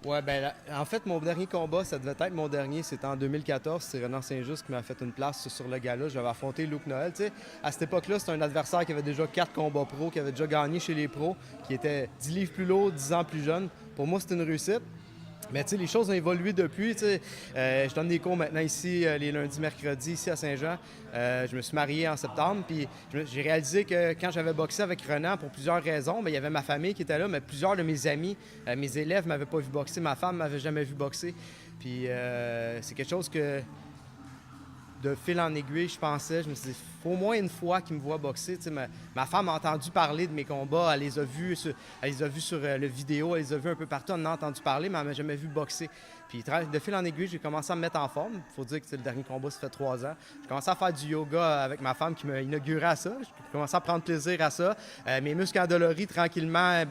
Ouais, en fait, mon dernier combat, ça devait être mon dernier, c'était en 2014. C'est Renan Saint-Just qui m'a fait une place sur le gala. J'avais affronté Luke Noël. Tu sais, à cette époque-là, c'était un adversaire qui avait déjà 4 combats pro, qui avait déjà gagné chez les pros, qui était 10 livres plus lourd, 10 ans plus jeune. Pour moi, c'était une réussite. Mais tu sais, les choses ont évolué depuis. Tu sais. Je donne des cours maintenant ici, les lundis, mercredis, ici à Saint-Jean. Je me suis marié en septembre, puis j'ai réalisé que quand j'avais boxé avec Renan, pour plusieurs raisons, bien, il y avait ma famille qui était là, mais plusieurs de mes amis, mes élèves ne m'avaient pas vu boxer, ma femme ne m'avait jamais vu boxer. Puis c'est quelque chose que, de fil en aiguille, je me suis dit, il faut au moins une fois qu'il me voit boxer. Ma femme a entendu parler de mes combats, elle les a vus sur le vidéo, elle les a vus un peu partout, on en a entendu parler, mais elle ne m'a jamais vu boxer. Puis de fil en aiguille, j'ai commencé à me mettre en forme. Il faut dire que le dernier combat, ça fait 3 ans. J'ai commencé à faire du yoga avec ma femme qui m'a inauguré à ça. J'ai commencé à prendre plaisir à ça. Mes muscles endoloris, tranquillement,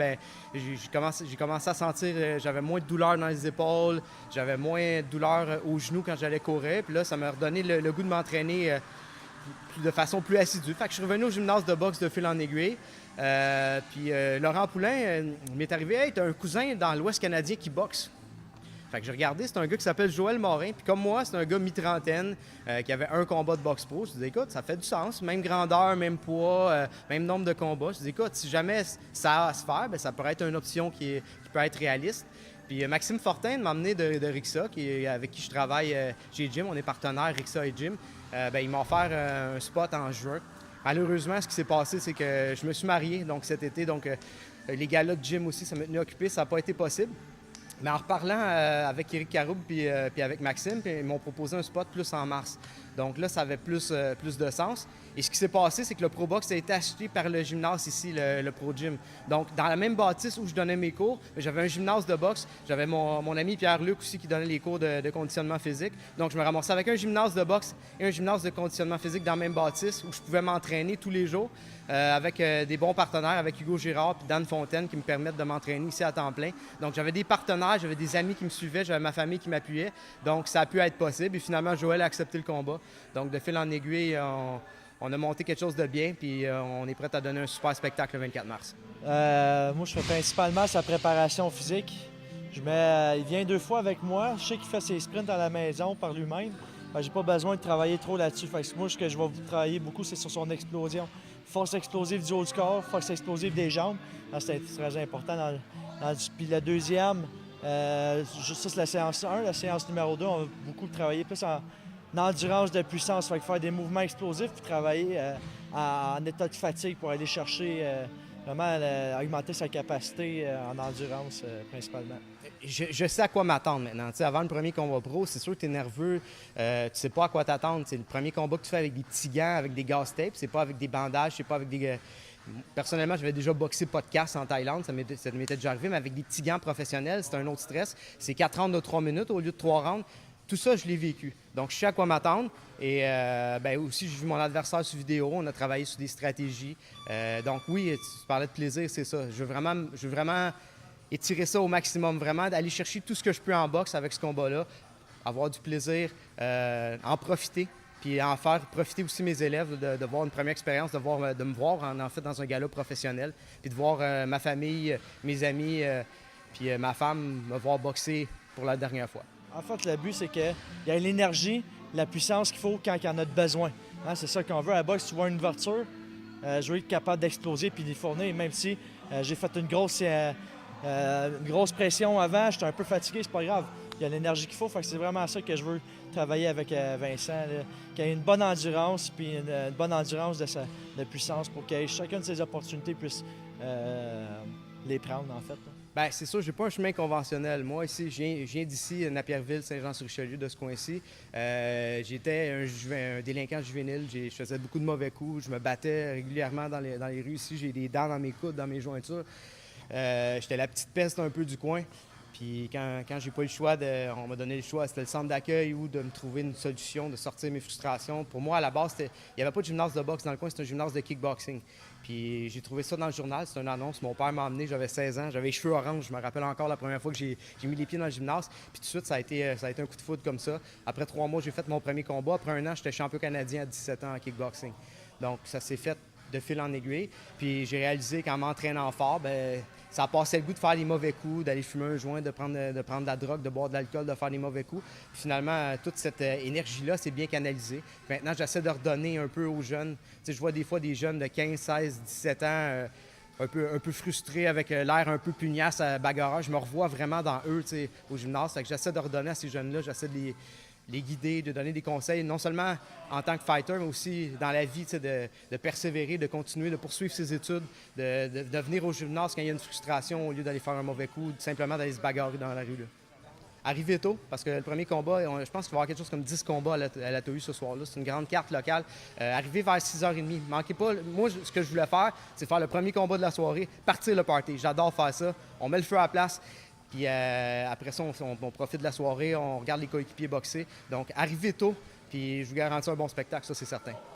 j'ai commencé à sentir, j'avais moins de douleur dans les épaules, j'avais moins de douleur aux genoux quand j'allais courir. Puis là, ça m'a redonné le goût de m'entraîner de façon plus assidue. Fait que je suis revenu au gymnase de boxe de fil en aiguille. Puis Laurent Poulain m'est arrivé, « Hey, t'as un cousin dans l'Ouest canadien qui boxe. » Fait que j'ai regardé, c'est un gars qui s'appelle Joël Morin. Puis comme moi, c'est un gars mi-trentaine qui avait un combat de boxe pro. Je me dis, écoute, ça fait du sens. Même grandeur, même poids, même nombre de combats. Je me dis, écoute, si jamais ça a à se faire, bien, ça pourrait être une option qui peut être réaliste. Puis Maxime Fortin m'a emmené de Rixa, avec qui je travaille chez Gym. On est partenaires, Rixa et Gym. Il m'a offert un spot en juin. Malheureusement, ce qui s'est passé, c'est que je me suis marié donc cet été. Donc les galas de Gym aussi, ça m'a tenu occupé. Ça n'a pas été possible. Mais en reparlant avec Éric Caroub puis avec Maxime, puis ils m'ont proposé un spot plus en mars. Donc là, ça avait plus de sens. Et ce qui s'est passé, c'est que le ProBox a été acheté par le gymnase ici, le Pro Gym. Donc, dans la même bâtisse où je donnais mes cours, j'avais un gymnase de boxe. J'avais mon ami Pierre-Luc aussi qui donnait les cours de conditionnement physique. Donc, je me ramassais avec un gymnase de boxe et un gymnase de conditionnement physique dans la même bâtisse où je pouvais m'entraîner tous les jours avec des bons partenaires, avec Hugo Girard et Dan Fontaine qui me permettent de m'entraîner ici à temps plein. Donc, j'avais des partenaires, j'avais des amis qui me suivaient, j'avais ma famille qui m'appuyait. Donc, ça a pu être possible. Et finalement, Joël a accepté le combat. Donc, de fil en aiguille, on a monté quelque chose de bien, puis on est prêt à donner un super spectacle le 24 mars. Moi, je fais principalement sa préparation physique. Il vient 2 fois avec moi. Je sais qu'il fait ses sprints à la maison par lui-même. J'ai pas besoin de travailler trop là-dessus. Moi, ce que je vais travailler beaucoup, c'est sur son explosion. Force explosive du haut du corps, force explosive des jambes. C'est très important. Puis la deuxième, ça c'est la séance 1. La séance numéro 2, on va beaucoup travailler plus en endurance de puissance. Fait que faire des mouvements explosifs puis travailler en état de fatigue pour aller chercher vraiment augmenter sa capacité en endurance principalement. Je sais à quoi m'attendre maintenant. T'sais, avant le premier combat pro, c'est sûr que tu es nerveux, tu sais pas à quoi t'attendre. C'est le premier combat que tu fais avec des petits gants, avec des gaz tapes, c'est pas avec des bandages, c'est pas avec des... Personnellement, j'avais déjà boxé podcast en Thaïlande, ça m'était déjà arrivé, mais avec des petits gants professionnels, c'est un autre stress. C'est 4 rounds de 3 minutes au lieu de 3 rounds. Tout ça, je l'ai vécu. Donc, je sais à quoi m'attendre. Et aussi, j'ai vu mon adversaire sur vidéo. On a travaillé sur des stratégies. Donc, oui, tu parlais de plaisir, c'est ça. Je veux vraiment étirer ça au maximum, vraiment, d'aller chercher tout ce que je peux en boxe avec ce combat-là, avoir du plaisir, en profiter, puis en faire profiter aussi mes élèves de voir une première expérience, de me voir en fait dans un gala professionnel, puis de voir ma famille, mes amis, puis ma femme me voir boxer pour la dernière fois. En fait, le but, c'est qu'il y ait l'énergie, la puissance qu'il faut quand il y en a besoin. C'est ça qu'on veut. À la boxe, tu vois une ouverture, je veux être capable d'exploser puis d'y fournir, même si j'ai fait une grosse pression avant, j'étais un peu fatigué, c'est pas grave. Il y a l'énergie qu'il faut, fait que c'est vraiment ça que je veux travailler avec Vincent, qu'il y ait une bonne endurance puis une bonne endurance de puissance pour que chacune de ses opportunités puisse les prendre, en fait. Là. Bien, c'est sûr, j'ai pas un chemin conventionnel. Moi, ici, je viens d'ici, Napierville, Saint-Jean-sur-Richelieu, de ce coin-ci. J'étais un délinquant juvénile. Je faisais beaucoup de mauvais coups. Je me battais régulièrement dans les rues ici. J'ai des dents dans mes coudes, dans mes jointures. J'étais la petite peste un peu du coin. Puis quand j'ai pas eu le choix, on m'a donné le choix, c'était le centre d'accueil ou de me trouver une solution, de sortir mes frustrations. Pour moi, à la base, il n'y avait pas de gymnase de boxe dans le coin, c'était un gymnase de kickboxing. Puis j'ai trouvé ça dans le journal, c'est une annonce. Mon père m'a emmené, j'avais 16 ans, j'avais les cheveux orange. Je me rappelle encore la première fois que j'ai mis les pieds dans le gymnase. Puis tout de suite, ça a été un coup de foudre comme ça. Après 3 mois, j'ai fait mon premier combat. Après 1 an, j'étais champion canadien à 17 ans en kickboxing. Donc ça s'est fait de fil en aiguille. Puis j'ai réalisé qu'en m'entraînant fort, ça passait le goût de faire des mauvais coups, d'aller fumer un joint, de prendre de la drogue, de boire de l'alcool, de faire des mauvais coups. Puis finalement, toute cette énergie-là, c'est bien canalisé. Maintenant, j'essaie de redonner un peu aux jeunes. Tu sais, je vois des fois des jeunes de 15, 16, 17 ans un peu frustrés, avec l'air un peu pugnace, bagarreur. Je me revois vraiment dans eux, tu sais, au gymnase. Fait que j'essaie de redonner à ces jeunes-là, j'essaie de les guider, de donner des conseils, non seulement en tant que fighter, mais aussi dans la vie, de persévérer, de continuer, de poursuivre ses études, de venir au gymnase quand il y a une frustration au lieu d'aller faire un mauvais coup, simplement d'aller se bagarrer dans la rue. Là. Arriver tôt, parce que le premier combat, je pense qu'il va y avoir quelque chose comme 10 combats à la TOU ce soir-là. C'est une grande carte locale. Arriver vers 6h30. Manquez pas. Moi, ce que je voulais faire, c'est faire le premier combat de la soirée, partir le party. J'adore faire ça. On met le feu à la place. Puis après ça, on profite de la soirée, on regarde les coéquipiers boxer. Donc, arrivez tôt, puis je vous garantis un bon spectacle, ça, c'est certain.